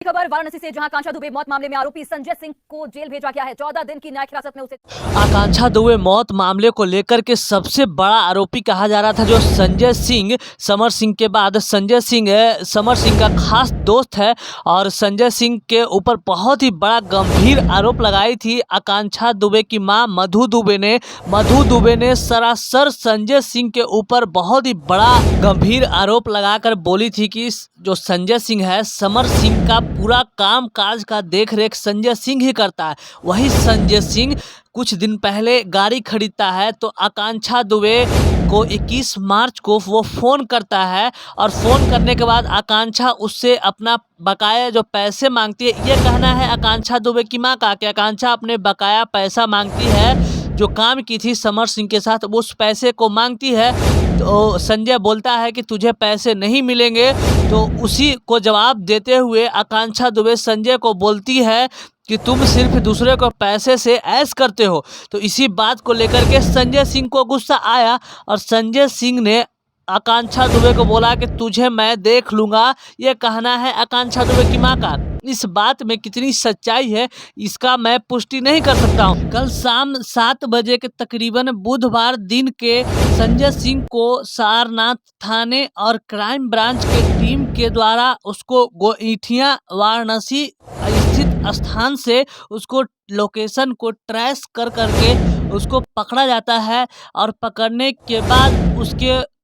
खबर वाराणसी से, जहां आकांक्षा दुबे मौत मामले में आरोपी संजय सिंह को जेल भेजा गया है। 14 दिन की न्यायिक हिरासत में उसे आकांक्षा दुबे मौत मामले को लेकर के सबसे बड़ा आरोपी कहा जा रहा था जो संजय सिंह, समर सिंह के बाद संजय सिंह है, समर सिंह का खास दोस्त है। और संजय सिंह के ऊपर बहुत ही बड़ा गंभीर आरोप लगाई थी आकांक्षा दुबे की मां मधु दुबे ने सरासर संजय सिंह के ऊपर बहुत ही बड़ा गंभीर आरोप लगाकर बोली थी कि जो संजय सिंह है, समर सिंह का पूरा काम काज का देख रेख संजय सिंह ही करता है। वही संजय सिंह कुछ दिन पहले गाड़ी खरीदता है तो आकांक्षा दुबे को 21 मार्च को वो फ़ोन करता है और फ़ोन करने के बाद आकांक्षा उससे अपना बकाया जो पैसे मांगती है। ये कहना है आकांक्षा दुबे की मां का कि आकांक्षा अपने बकाया पैसा मांगती है, जो काम की थी समर सिंह के साथ उस पैसे को मांगती है। तो संजय बोलता है कि तुझे पैसे नहीं मिलेंगे। तो उसी को जवाब देते हुए आकांक्षा दुबे संजय को बोलती है कि तुम सिर्फ दूसरे को पैसे से ऐश करते हो। तो इसी बात को लेकर के संजय सिंह को गुस्सा आया और संजय सिंह ने आकांक्षा दुबे को बोला कि तुझे मैं देख लूँगा। ये कहना है आकांक्षा दुबे की मां का। इस बात में कितनी सच्चाई है इसका मैं पुष्टि नहीं कर सकता हूँ। कल शाम 7 बजे के तकरीबन बुधवार दिन के संजय सिंह को सारनाथ थाने और क्राइम ब्रांच के टीम के द्वारा उसको गोईठिया वाराणसी स्थित स्थान से उसको लोकेशन को ट्रेस कर करके उसको पकड़ा जाता है। और पकड़ने के बाद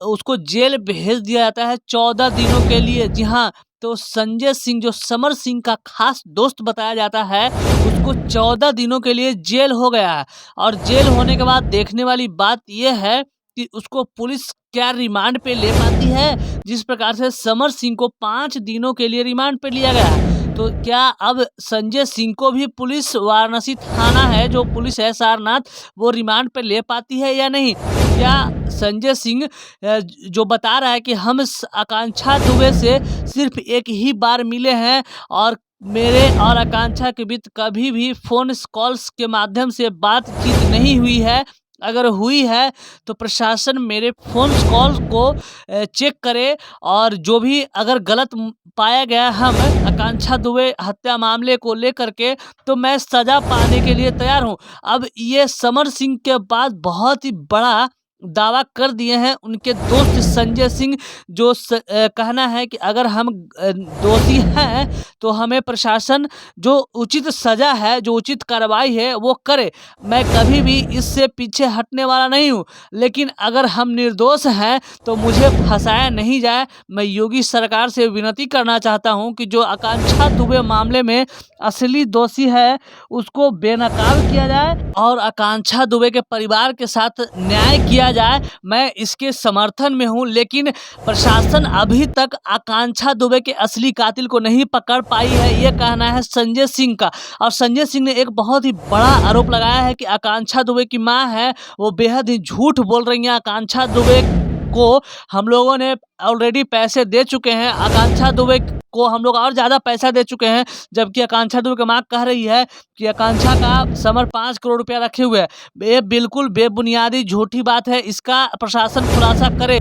उसको जेल भेज दिया जाता है 14 दिनों के लिए। जी हाँ, तो संजय सिंह जो समर सिंह का खास दोस्त बताया जाता है, उसको 14 दिनों के लिए जेल हो गया है। और जेल होने के बाद देखने वाली बात यह है कि उसको पुलिस क्या रिमांड पे ले पाती है। जिस प्रकार से समर सिंह को 5 दिनों के लिए रिमांड पे लिया गया है, तो क्या अब संजय सिंह को भी पुलिस वाराणसी थाना है जो पुलिस है सारनाथ, वो रिमांड पे ले पाती है या नहीं? क्या संजय सिंह जो बता रहा है कि हम आकांक्षा दुबे से सिर्फ एक ही बार मिले हैं और मेरे और आकांक्षा के बीच कभी भी फोन कॉल्स के माध्यम से बातचीत नहीं हुई है। अगर हुई है तो प्रशासन मेरे फोन कॉल को चेक करे और जो भी अगर गलत पाया गया हम आकांक्षा दुबे हत्या मामले को लेकर के, तो मैं सजा पाने के लिए तैयार हूं। अब ये समर सिंह के बाद बहुत ही बड़ा दावा कर दिए हैं उनके दोस्त संजय सिंह, जो कहना है कि अगर हम दोषी हैं तो हमें प्रशासन जो उचित सजा है, जो उचित कार्रवाई है वो करे। मैं कभी भी इससे पीछे हटने वाला नहीं हूँ, लेकिन अगर हम निर्दोष हैं तो मुझे फंसाया नहीं जाए। मैं योगी सरकार से विनती करना चाहता हूँ कि जो आकांक्षा दुबे मामले में असली दोषी है उसको बेनकाब किया जाए और आकांक्षा दुबे के परिवार के साथ न्याय किया जाए। मैं इसके समर्थन में हूं, लेकिन प्रशासन अभी तक आकांक्षा दुबे के असली कातिल को नहीं पकड़ पाई है, ये कहना है संजय सिंह का। और संजय सिंह ने एक बहुत ही बड़ा आरोप लगाया है कि आकांक्षा दुबे की मां है वो बेहद ही झूठ बोल रही है। आकांक्षा दुबे को हम लोगों ने ऑलरेडी पैसे दे चुके हैं, आकांक्षा दुबे को हम लोग और ज़्यादा पैसा दे चुके हैं, जबकि आकांक्षा दुबे की मां कह रही है कि आकांक्षा का समर 5 करोड़ रुपया रखे हुए है। ये बिल्कुल बेबुनियादी झूठी बात है, इसका प्रशासन खुलासा करे।